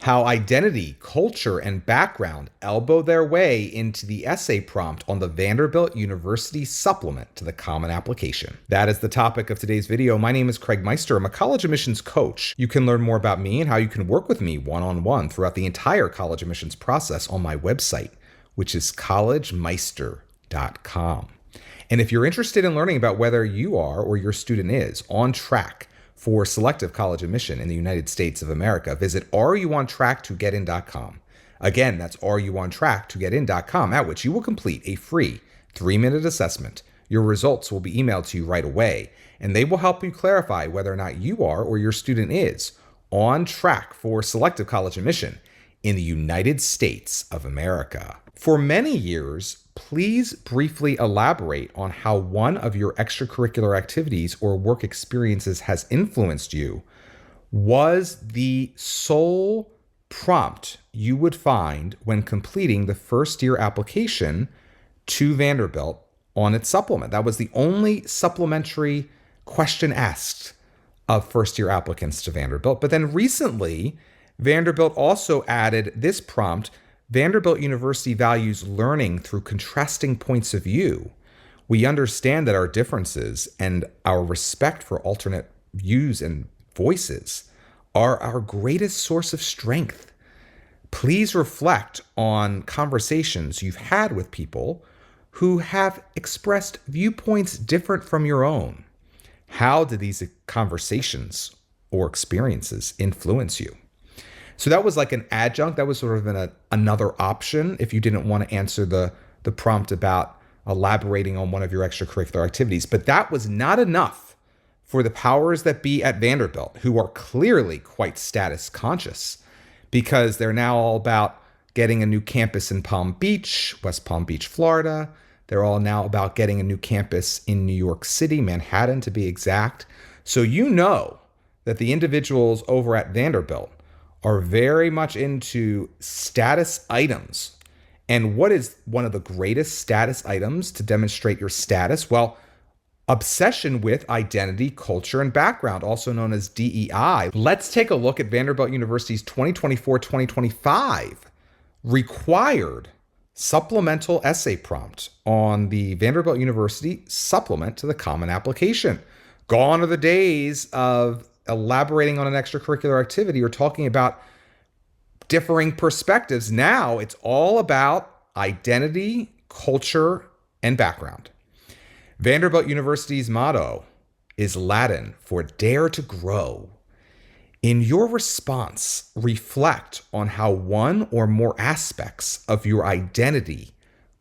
how identity, culture, and background elbow their way into the essay prompt on the Vanderbilt University Supplement to the Common Application. That is the topic of today's video. My name is Craig Meister. I'm a college admissions coach. You can learn more about me and how you can work with me one-on-one throughout the entire college admissions process on my website, which is collegemeister.com. And if you're interested in learning about whether you are or your student is on track for selective college admission in the United States of America, visit areyouontracktogetin.com. Again, that's areyouontracktogetin.com, at which you will complete a free 3-minute assessment. Your results will be emailed to you right away, and they will help you clarify whether or not you are or your student is on track for selective college admission in the United States of America. For many years, please briefly elaborate on how one of your extracurricular activities or work experiences has influenced you was the sole prompt you would find when completing the first-year application to Vanderbilt on its supplement. That was the only supplementary question asked of first-year applicants to Vanderbilt. But then recently, Vanderbilt also added this prompt: Vanderbilt University values learning through contrasting points of view. We understand that our differences and our respect for alternate views and voices are our greatest source of strength. Please reflect on conversations you've had with people who have expressed viewpoints different from your own. How did these conversations or experiences influence you? So that was like an adjunct. That was sort of another option if you didn't want to answer the prompt about elaborating on one of your extracurricular activities. But that was not enough for the powers that be at Vanderbilt, who are clearly quite status conscious, because they're now all about getting a new campus in Palm Beach, West Palm Beach, Florida. They're all now about getting a new campus in New York City, Manhattan to be exact. So you know that the individuals over at Vanderbilt are very much into status items. And what is one of the greatest status items to demonstrate your status? Well, obsession with identity, culture, and background, also known as DEI. Let's take a look at Vanderbilt University's 2024-2025 required supplemental essay prompt on the Vanderbilt University Supplement to the Common Application. Gone are the days of elaborating on an extracurricular activity or talking about differing perspectives. Now it's all about identity, culture, and background. Vanderbilt University's motto is Latin for dare to grow. In your response, reflect on how one or more aspects of your identity,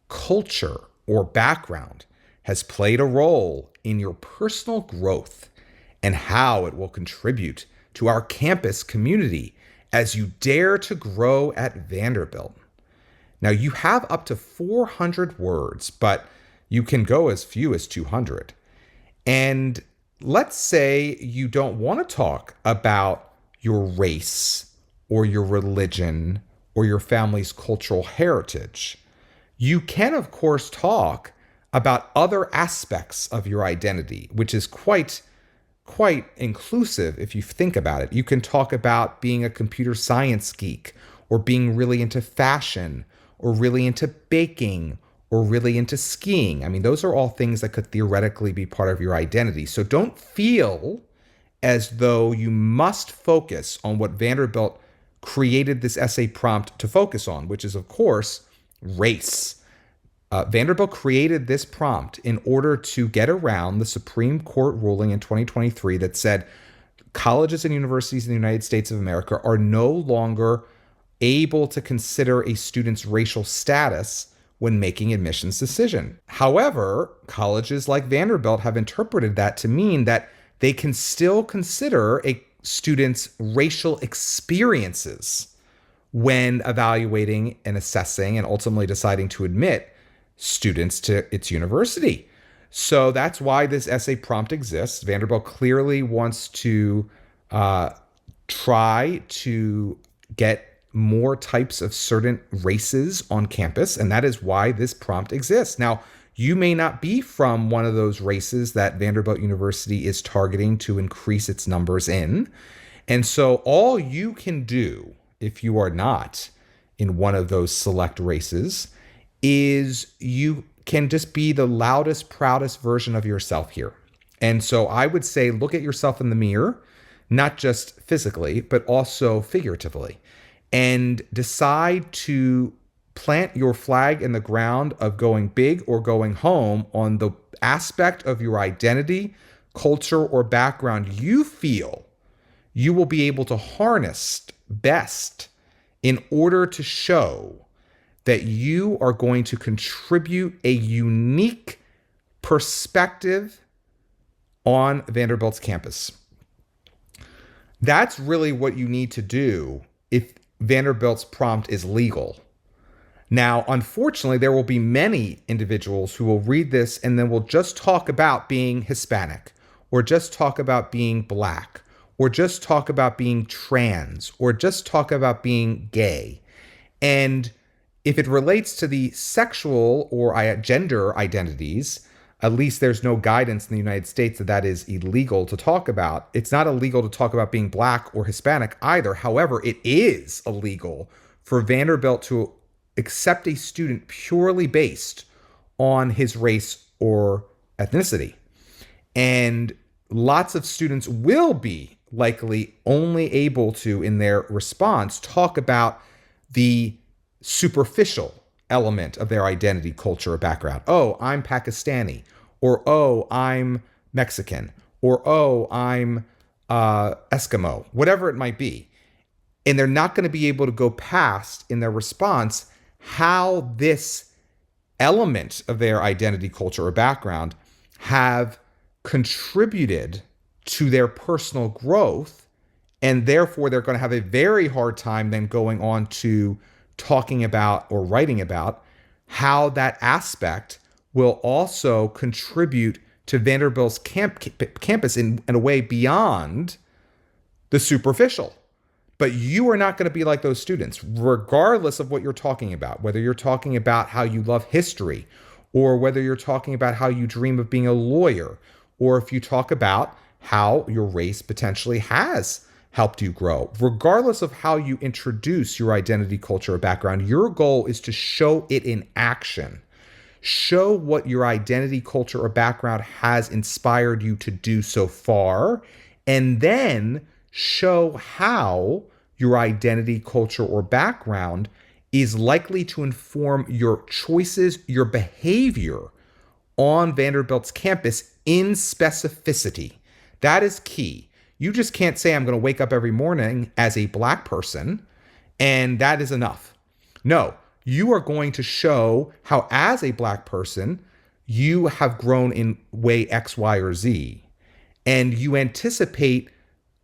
culture, or background has played a role in your personal growth and how it will contribute to our campus community as you dare to grow at Vanderbilt. Now, you have up to 400 words, but you can go as few as 200. And let's say you don't want to talk about your race or your religion or your family's cultural heritage. You can, of course, talk about other aspects of your identity, which is quite inclusive if you think about it. You can talk about being a computer science geek, or being really into fashion, or really into baking, or really into skiing. I mean, those are all things that could theoretically be part of your identity. So don't feel as though you must focus on what Vanderbilt created this essay prompt to focus on, which is, of course, race. Vanderbilt created this prompt in order to get around the Supreme Court ruling in 2023 that said colleges and universities in the United States of America are no longer able to consider a student's racial status when making admissions decision. However, colleges like Vanderbilt have interpreted that to mean that they can still consider a student's racial experiences when evaluating and assessing and ultimately deciding to admit students to its university. So that's why this essay prompt exists. Vanderbilt clearly wants to try to get more types of certain races on campus, and that is why this prompt exists. Now, you may not be from one of those races that Vanderbilt University is targeting to increase its numbers in. And so all you can do if you are not in one of those select races, is you can just be the loudest, proudest version of yourself here. And so I would say look at yourself in the mirror, not just physically, but also figuratively, and decide to plant your flag in the ground of going big or going home on the aspect of your identity, culture, or background you feel you will be able to harness best in order to show that you are going to contribute a unique perspective on Vanderbilt's campus. That's really what you need to do if Vanderbilt's prompt is legal. Now, unfortunately, there will be many individuals who will read this and then will just talk about being Hispanic, or just talk about being Black, or just talk about being trans, or just talk about being gay. And if it relates to the sexual or gender identities, at least there's no guidance in the United States that that is illegal to talk about. It's not illegal to talk about being Black or Hispanic either. However, it is illegal for Vanderbilt to accept a student purely based on his race or ethnicity. And lots of students will be likely only able to, in their response, talk about the superficial element of their identity, culture, or background. Oh, I'm Pakistani, or oh, I'm Mexican, or oh, I'm Eskimo, whatever it might be. And they're not going to be able to go past in their response how this element of their identity, culture, or background have contributed to their personal growth. And therefore, they're going to have a very hard time then going on to talking about or writing about how that aspect will also contribute to Vanderbilt's campus in a way beyond the superficial. But you are not going to be like those students, regardless of what you're talking about, whether you're talking about how you love history, or whether you're talking about how you dream of being a lawyer, or if you talk about how your race potentially has helped you grow. Regardless of how you introduce your identity, culture, or background, your goal is to show it in action. Show what your identity, culture, or background has inspired you to do so far, and then show how your identity, culture, or background is likely to inform your choices, your behavior on Vanderbilt's campus in specificity. That is key. You just can't say, I'm going to wake up every morning as a Black person, and that is enough. No, you are going to show how, as a Black person, you have grown in way X, Y, or Z, and you anticipate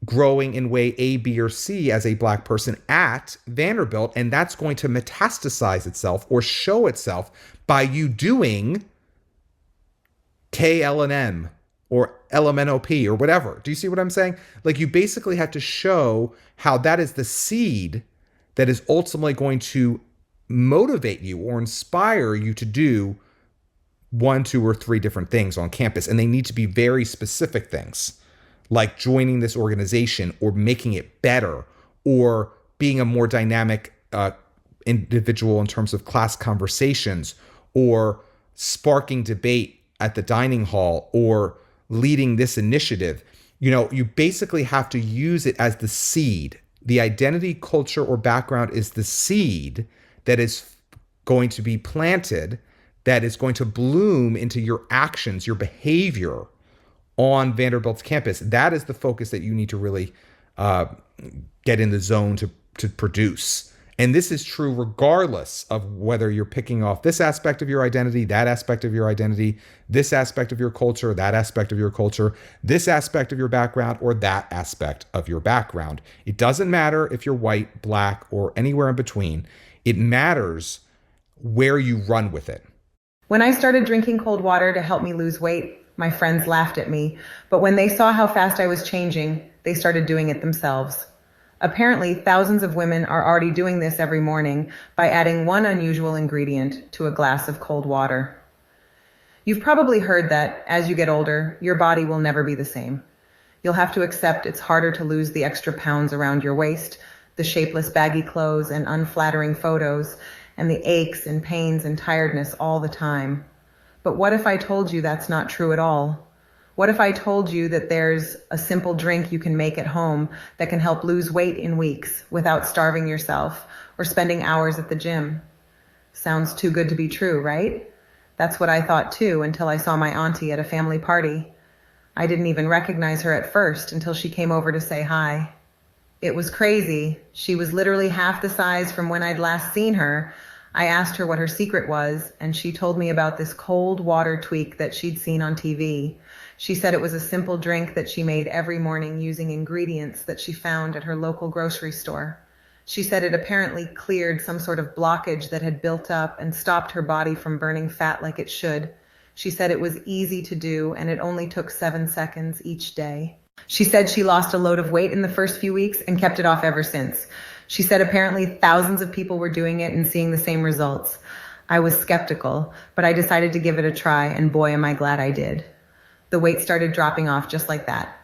growing in way A, B, or C as a Black person at Vanderbilt, and that's going to metastasize itself or show itself by you doing KLNM or LMNOP or whatever. Do you see what I'm saying? Like, you basically have to show how that is the seed that is ultimately going to motivate you or inspire you to do 1, 2, or 3 different things on campus. And they need to be very specific things, like joining this organization or making it better or being a more dynamic individual in terms of class conversations or sparking debate at the dining hall or leading this initiative. You basically have to use it as the seed. The identity, culture, or background is the seed that is going to be planted, that is going to bloom into your actions, your behavior on Vanderbilt's campus. That is the focus that you need to really get in the zone to produce. And this is true regardless of whether you're picking off this aspect of your identity, that aspect of your identity, this aspect of your culture, that aspect of your culture, this aspect of your background, or that aspect of your background. It doesn't matter if you're white, Black, or anywhere in between. It matters where you run with it. When I started drinking cold water to help me lose weight, my friends laughed at me, but when they saw how fast I was changing, they started doing it themselves. Apparently, thousands of women are already doing this every morning by adding one unusual ingredient to a glass of cold water. You've probably heard that as you get older, your body will never be the same. You'll have to accept it's harder to lose the extra pounds around your waist, the the shapeless baggy clothes and unflattering photos, and the aches and pains and tiredness all the time. But what if I told you that's not true at all? What if I told you that there's a simple drink you can make at home that can help lose weight in weeks without starving yourself or spending hours at the gym? Sounds too good to be true, right? That's what I thought too until I saw my auntie at a family party. I didn't even recognize her at first until she came over to say hi. It was crazy. She was literally half the size from when I'd last seen her. I asked her what her secret was, and she told me about this cold water tweak that she'd seen on TV. She said it was a simple drink that she made every morning using ingredients that she found at her local grocery store. She said it apparently cleared some sort of blockage that had built up and stopped her body from burning fat like it should. She said it was easy to do, and it only took 7 seconds each day. She said she lost a load of weight in the first few weeks and kept it off ever since. She said apparently thousands of people were doing it and seeing the same results. I was skeptical, but I decided to give it a try, and boy, am I glad I did. The weight started dropping off just like that.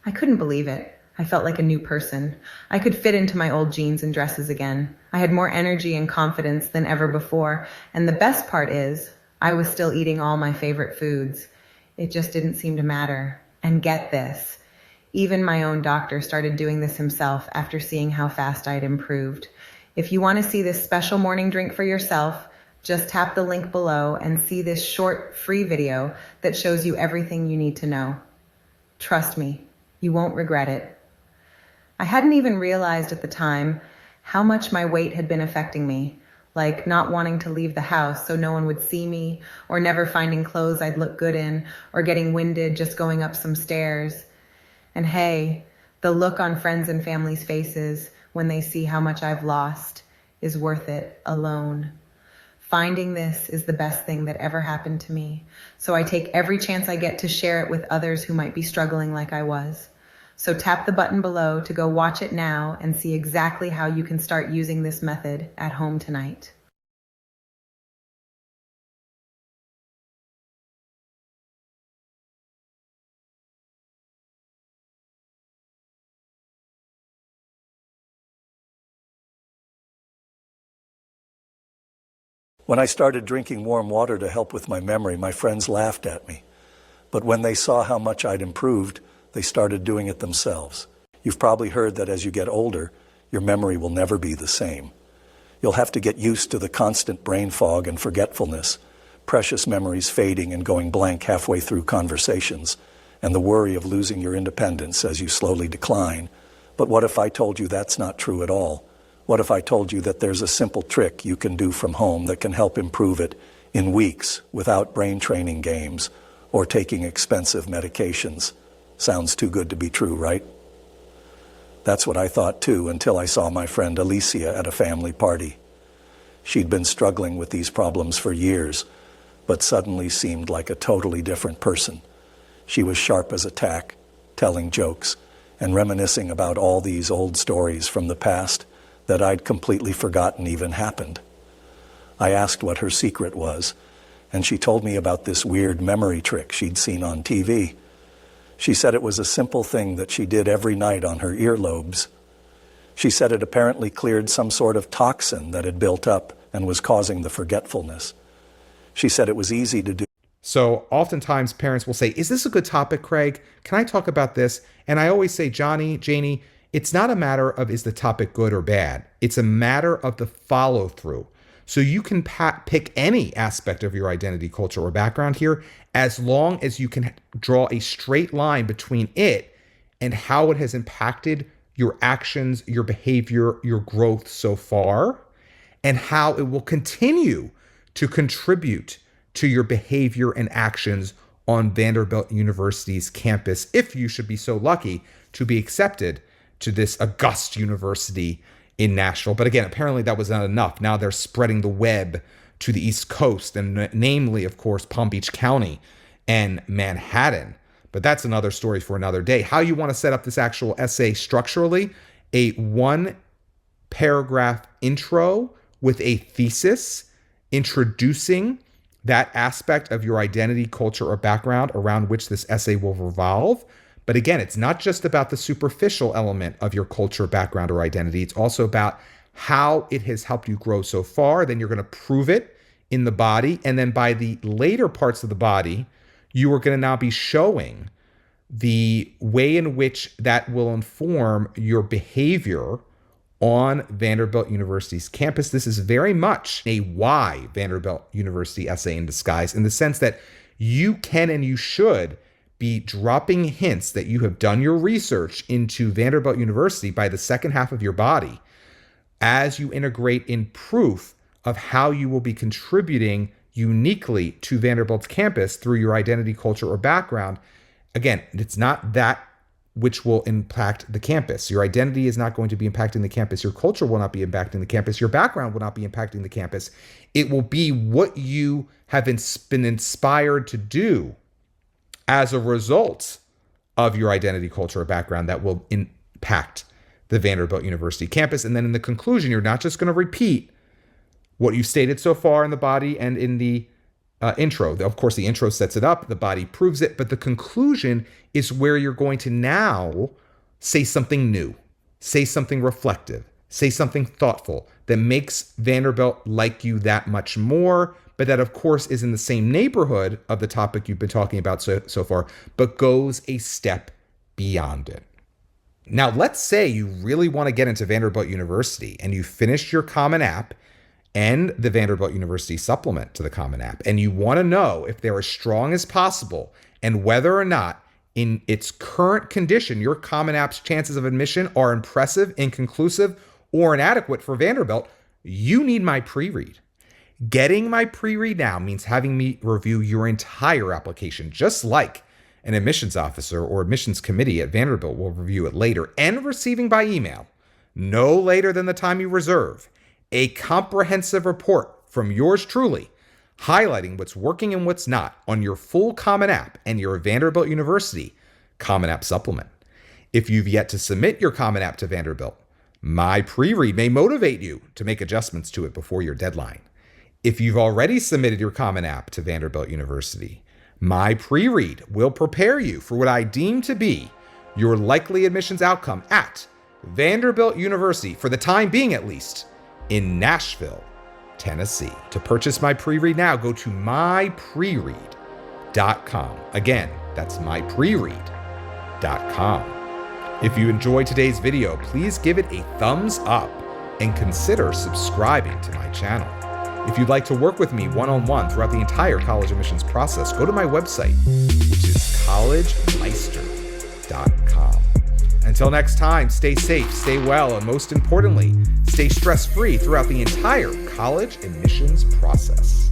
I couldn't believe it. I felt like a new person. I could fit into my old jeans and dresses again. I had more energy and confidence than ever before, and the best part is, I was still eating all my favorite foods. It just didn't seem to matter. And get this, even my own doctor started doing this himself after seeing how fast I'd improved. If you want to see this special morning drink for yourself, just tap the link below and see this short free video that shows you everything you need to know. Trust me, you won't regret it. I hadn't even realized at the time how much my weight had been affecting me, like not wanting to leave the house so no one would see me, or never finding clothes I'd look good in, or getting winded just going up some stairs. And hey, the look on friends and family's faces when they see how much I've lost is worth it alone. Finding this is the best thing that ever happened to me, so I take every chance I get to share it with others who might be struggling like I was. So tap the button below to go watch it now and see exactly how you can start using this method at home tonight. When I started drinking warm water to help with my memory, my friends laughed at me. But when they saw how much I'd improved, they started doing it themselves. You've probably heard that as you get older, your memory will never be the same. You'll have to get used to the constant brain fog and forgetfulness, precious memories fading and going blank halfway through conversations, and the worry of losing your independence as you slowly decline. But what if I told you that's not true at all? What if I told you that there's a simple trick you can do from home that can help improve it in weeks without brain training games or taking expensive medications? Sounds too good to be true, right? That's what I thought too until I saw my friend Alicia at a family party. She'd been struggling with these problems for years, but suddenly seemed like a totally different person. She was sharp as a tack, telling jokes and reminiscing about all these old stories from the past that I'd completely forgotten even happened. I asked what her secret was, and she told me about this weird memory trick she'd seen on TV. She said it was a simple thing that she did every night on her earlobes. She said it apparently cleared some sort of toxin that had built up and was causing the forgetfulness. She said it was easy to do. So oftentimes parents will say, is this a good topic, Craig? Can I talk about this? And I always say, Johnny, Janie, it's not a matter of is the topic good or bad. It's a matter of the follow through. So you can pick any aspect of your identity, culture, or background here, as long as you can draw a straight line between it and how it has impacted your actions, your behavior, your growth so far, and how it will continue to contribute to your behavior and actions on Vanderbilt University's campus, if you should be so lucky to be accepted to this august university in Nashville. But again, apparently that was not enough. Now they're spreading the web to the East Coast, and namely, of course, Palm Beach County and Manhattan. But that's another story for another day. How you want to set up this actual essay structurally: a 1-paragraph intro with a thesis introducing that aspect of your identity, culture, or background around which this essay will revolve, But again, it's not just about the superficial element of your culture, background, or identity. It's also about how it has helped you grow so far. Then you're going to prove it in the body. And then by the later parts of the body, you are going to now be showing the way in which that will inform your behavior on Vanderbilt University's campus. This is very much a why Vanderbilt University essay in disguise, in the sense that you can and you should be dropping hints that you have done your research into Vanderbilt University by the second half of your body as you integrate in proof of how you will be contributing uniquely to Vanderbilt's campus through your identity, culture, or background. Again, it's not that which will impact the campus. Your identity is not going to be impacting the campus. Your culture will not be impacting the campus. Your background will not be impacting the campus. It will be what you have been inspired to do as a result of your identity, culture, or background that will impact the Vanderbilt University campus. And then in the conclusion, you're not just going to repeat what you've stated so far in the body and in the intro. Of course, the intro sets it up, the body proves it, but the conclusion is where you're going to now say something new, say something reflective, say something thoughtful that makes Vanderbilt like you that much more, but that of course is in the same neighborhood of the topic you've been talking about so far, but goes a step beyond it. Now, let's say you really want to get into Vanderbilt University and you finished your Common App and the Vanderbilt University supplement to the Common App, and you want to know if they're as strong as possible and whether or not in its current condition, your Common App's chances of admission are impressive, inconclusive, or inadequate for Vanderbilt, you need my pre-read. Getting my pre-read now means having me review your entire application, just like an admissions officer or admissions committee at Vanderbilt will review it later, and receiving by email, no later than the time you reserve, a comprehensive report from yours truly, highlighting what's working and what's not on your full Common App and your Vanderbilt University Common App supplement. If you've yet to submit your Common App to Vanderbilt, my pre-read may motivate you to make adjustments to it before your deadline. If you've already submitted your Common App to Vanderbilt University, my pre-read will prepare you for what I deem to be your likely admissions outcome at Vanderbilt University, for the time being at least, in Nashville, Tennessee. To purchase my pre-read now, go to mypreread.com. Again, that's mypreread.com. If you enjoyed today's video, please give it a thumbs up and consider subscribing to my channel. If you'd like to work with me one-on-one throughout the entire college admissions process, go to my website, which is collegemeister.com. Until next time, stay safe, stay well, and most importantly, stay stress-free throughout the entire college admissions process.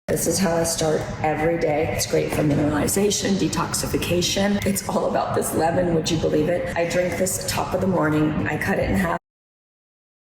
This is how I start every day. It's great for mineralization, detoxification. It's all about this lemon, would you believe it? I drink this top of the morning. I cut it in half.